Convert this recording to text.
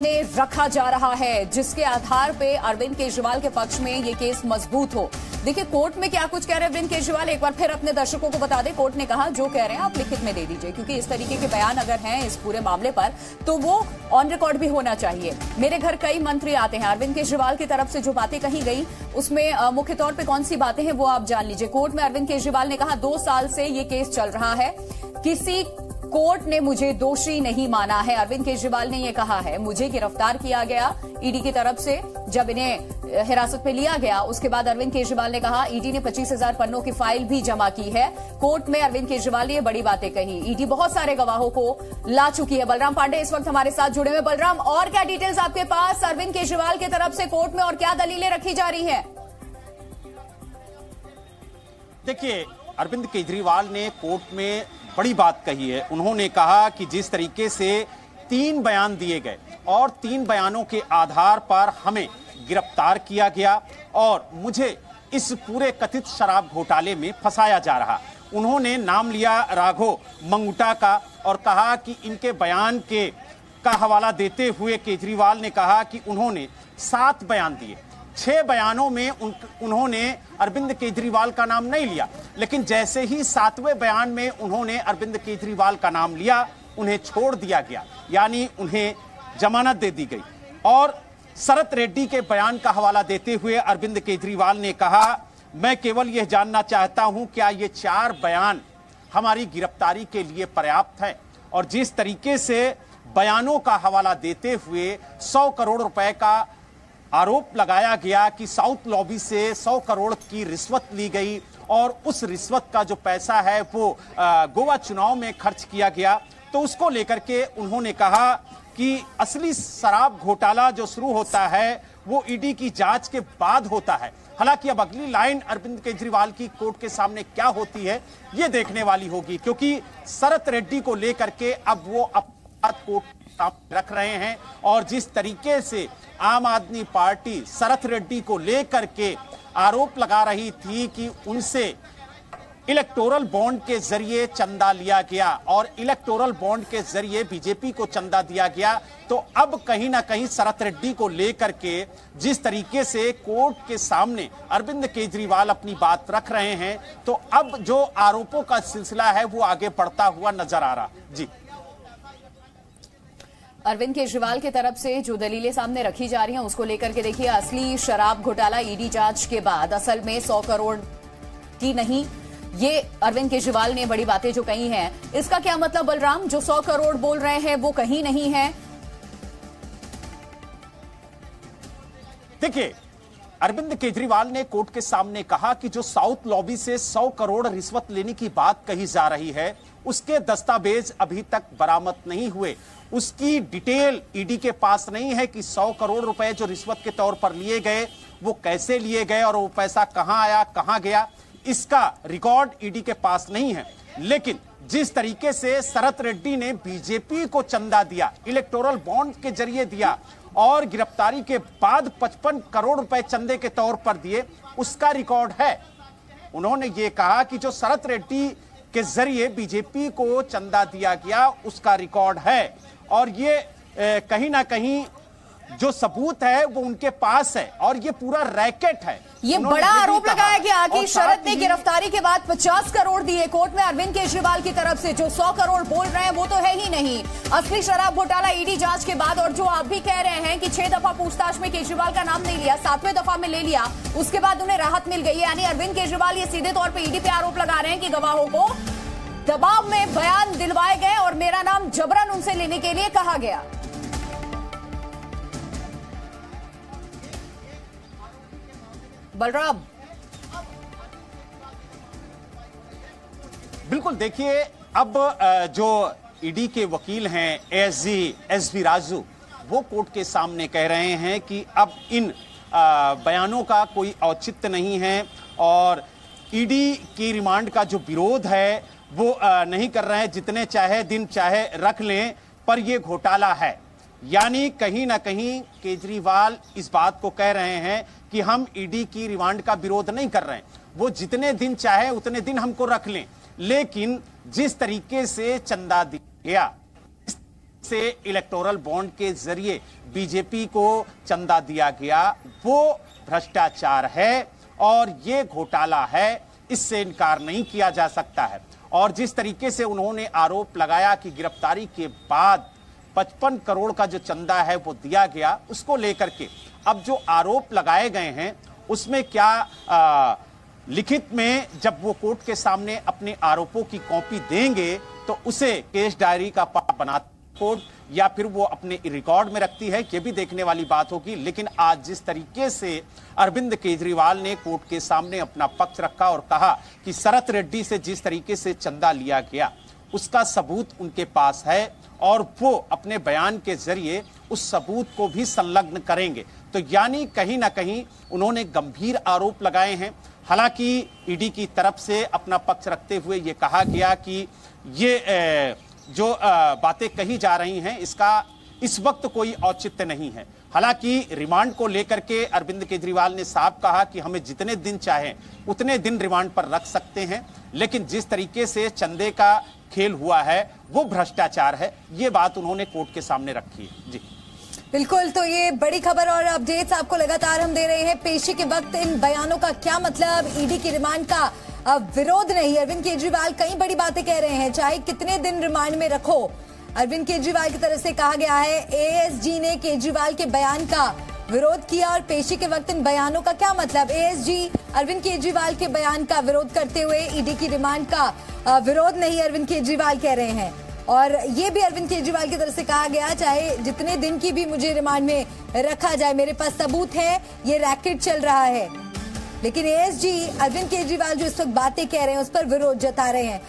ने रखा जा रहा है जिसके आधार पे अरविंद केजरीवाल के पक्ष में ये केस मजबूत हो। देखिए कोर्ट में क्या कुछ कह रहे हैं अरविंद केजरीवाल, एक बार फिर अपने दर्शकों को बता दें। कोर्ट ने कहा जो कह रहे हैं आप लिखित में दे दीजिए, क्योंकि इस तरीके के बयान अगर हैं इस पूरे मामले पर तो वो ऑन रिकॉर्ड भी होना चाहिए। मेरे घर कई मंत्री आते हैं, अरविंद केजरीवाल की तरफ से जो बातें कही गई उसमें मुख्य तौर पर कौन सी बातें हैं वो आप जान लीजिए। कोर्ट में अरविंद केजरीवाल ने कहा 2 साल से ये केस चल रहा है, किसी कोर्ट ने मुझे दोषी नहीं माना है। अरविंद केजरीवाल ने यह कहा है मुझे गिरफ्तार किया गया ईडी की तरफ से, जब इन्हें हिरासत में लिया गया उसके बाद अरविंद केजरीवाल ने कहा ईडी ने 25,000 पन्नों की फाइल भी जमा की है। कोर्ट में अरविंद केजरीवाल ने ये बड़ी बातें कही। ईडी बहुत सारे गवाहों को ला चुकी है। बलराम पांडे इस वक्त हमारे साथ जुड़े हुए। बलराम, और क्या डिटेल्स आपके पास अरविंद केजरीवाल की तरफ से कोर्ट में, और क्या दलीलें रखी जा रही है? देखिए, अरविंद केजरीवाल ने कोर्ट में बड़ी बात कही है। उन्होंने कहा कि जिस तरीके से 3 बयान दिए गए और 3 बयानों के आधार पर हमें गिरफ्तार किया गया और मुझे इस पूरे कथित शराब घोटाले में फंसाया जा रहा। उन्होंने नाम लिया राघव मंगुटा का और कहा कि इनके बयान का हवाला देते हुए केजरीवाल ने कहा कि उन्होंने 7 बयान दिए। 6 बयानों में उन्होंने अरविंद केजरीवाल का नाम नहीं लिया, लेकिन जैसे ही 7वें बयान में उन्होंने अरविंद केजरीवाल का नाम लिया, उन्हें छोड़ दिया गया, यानी उन्हें जमानत दे दी गई। और शरत रेड्डी के बयान का हवाला देते हुए अरविंद केजरीवाल ने कहा मैं केवल यह जानना चाहता हूं क्या ये 4 बयान हमारी गिरफ्तारी के लिए पर्याप्त है। और जिस तरीके से बयानों का हवाला देते हुए 100 करोड़ रुपए का आरोप लगाया गया कि साउथ लॉबी से 100 करोड़ की रिश्वत ली गई और उस रिश्वत का जो पैसा है वो गोवा चुनाव में खर्च किया गया, तो उसको लेकर के उन्होंने कहा कि असली शराब घोटाला जो शुरू होता है वो ईडी की जांच के बाद होता है। हालांकि अब अगली लाइन अरविंद केजरीवाल की कोर्ट के सामने क्या होती है ये देखने वाली होगी, क्योंकि शरत रेड्डी को लेकर के अब वो कोर्ट रख रहे हैं। और जिस तरीके से आम आदमी पार्टी शरत रेड्डी को लेकर के आरोप लगा रही थी कि उनसे इलेक्टोरल बॉन्ड के जरिए चंदा लिया गया और इलेक्टोरल बॉन्ड के जरिए बीजेपी को चंदा दिया गया, तो अब कहीं ना कहीं शरत रेड्डी को लेकर के जिस तरीके से कोर्ट के सामने अरविंद केजरीवाल अपनी बात रख रहे हैं, तो अब जो आरोपों का सिलसिला है वो आगे बढ़ता हुआ नजर आ रहा। जी, अरविंद केजरीवाल की तरफ से जो दलीलें सामने रखी जा रही हैं उसको लेकर के देखिए, असली शराब घोटाला ईडी जांच के बाद असल में 100 करोड़ की नहीं, ये अरविंद केजरीवाल ने बड़ी बातें जो कही हैं। इसका क्या मतलब बलराम, जो 100 करोड़ बोल रहे हैं वो कहीं नहीं है? देखिए, अरविंद केजरीवाल ने कोर्ट के सामने कहा कि जो साउथ लॉबी से 100 करोड़ रिश्वत लेने की बात कही जा रही है उसके दस्तावेज अभी तक बरामद नहीं हुए, उसकी डिटेल ईडी के पास नहीं है कि 100 करोड़ रुपए जो रिश्वत के तौर पर लिए गए वो कैसे लिए गए और वो पैसा कहां आया कहां गया, इसका रिकॉर्ड ईडी के पास नहीं है। लेकिन जिस तरीके से शरत रेड्डी ने बीजेपी को चंदा दिया, इलेक्टोरल बॉन्ड के जरिए दिया और गिरफ्तारी के बाद 55 करोड़ रुपए चंदे के तौर पर दिए, उसका रिकॉर्ड है। उन्होंने ये कहा कि जो शरत रेड्डी के जरिए बीजेपी को चंदा दिया गया उसका रिकॉर्ड है और ये कहीं ना कहीं जो सबूत है वो उनके पास है और ये पूरा रैकेट है। ये बड़ा आरोप लगाया गया कि शरत ने गिरफ्तारी के बाद 50 करोड़ दिए कोर्ट में अरविंद केजरीवाल की तरफ से। जो 100 करोड़ बोल रहे हैं वो तो है ही नहीं। असली शराब घोटाला ईडी जांच के बाद, और जो आप भी कह रहे हैं कि 6 दफा पूछताछ में केजरीवाल का नाम नहीं लिया, 7वें दफा में ले लिया, उसके बाद उन्हें राहत मिल गई। यानी अरविंद केजरीवाल ये सीधे तौर पर ईडी पे आरोप लगा रहे हैं कि गवाहों को दबाव में बयान दिलवाए गए और मेरा नाम जबरन उनसे लेने के लिए कहा गया। बलराम, बिल्कुल, देखिए अब जो ईडी के वकील हैं एसवी राजू, वो कोर्ट के सामने कह रहे हैं कि अब इन बयानों का कोई औचित्य नहीं है और ईडी की रिमांड का जो विरोध है वो नहीं कर रहे हैं, जितने चाहे दिन चाहे रख लें, पर ये घोटाला है। यानी कहीं ना कहीं केजरीवाल इस बात को कह रहे हैं कि हम ईडी की रिमांड का विरोध नहीं कर रहे हैं, वो जितने दिन चाहे उतने दिन हमको रख लें, लेकिन जिस तरीके से चंदा दिया गया, से इलेक्टोरल बॉन्ड के जरिए बीजेपी को चंदा दिया गया वो भ्रष्टाचार है और ये घोटाला है, इससे इनकार नहीं किया जा सकता है। और जिस तरीके से उन्होंने आरोप लगाया कि गिरफ्तारी के बाद 55 करोड़ का जो चंदा है वो दिया गया, उसको लेकर के अब जो आरोप लगाए गए हैं उसमें क्या लिखित में जब वो कोर्ट के सामने अपने आरोपों की कॉपी देंगे तो उसे केस डायरी का पार्ट बनाता कोर्ट या फिर वो अपने रिकॉर्ड में रखती है, ये भी देखने वाली बात होगी। लेकिन आज जिस तरीके से अरविंद केजरीवाल ने कोर्ट के सामने अपना पक्ष रखा और कहा कि शरत रेड्डी से जिस तरीके से चंदा लिया गया उसका सबूत उनके पास है और वो अपने बयान के जरिए उस सबूत को भी संलग्न करेंगे, तो यानी कहीं ना कहीं उन्होंने गंभीर आरोप लगाए हैं। हालांकि ईडी की तरफ से अपना पक्ष रखते हुए ये कहा गया कि ये जो बातें कही जा रही हैं इसका इस वक्त कोई औचित्य नहीं है। हालांकि रिमांड को लेकर के अरविंद केजरीवाल ने साफ कहा कि हमें जितने दिन चाहें उतने दिन रिमांड पर रख सकते हैं, लेकिन जिस तरीके से चंदे का खेल हुआ है वो भ्रष्टाचार है, ये बात उन्होंने कोर्ट के सामने रखी है। जी बिल्कुल, तो ये बड़ी खबर और अपडेट्स आपको लगातार हम दे रहे हैं। पेशी के वक्त इन बयानों का क्या मतलब, ईडी की रिमांड का विरोध नहीं। अरविंद केजरीवाल कई बड़ी बातें कह रहे हैं, चाहे कितने दिन रिमांड में रखो। अरविंद केजरीवाल की तरफ से कहा गया है एएसजी ने केजरीवाल के बयान का विरोध किया और पेशी के वक्त इन बयानों का क्या मतलब। एएसजी अरविंद केजरीवाल के बयान का विरोध करते हुए ईडी की रिमांड का विरोध नहीं अरविंद केजरीवाल कह रहे हैं। और ये भी अरविंद केजरीवाल की तरफ से कहा गया चाहे जितने दिन की भी मुझे रिमांड में रखा जाए, मेरे पास सबूत है, ये रैकेट चल रहा है। लेकिन एएसजी अरविंद केजरीवाल जो इस वक्त बातें कह रहे हैं उस पर विरोध जता रहे हैं।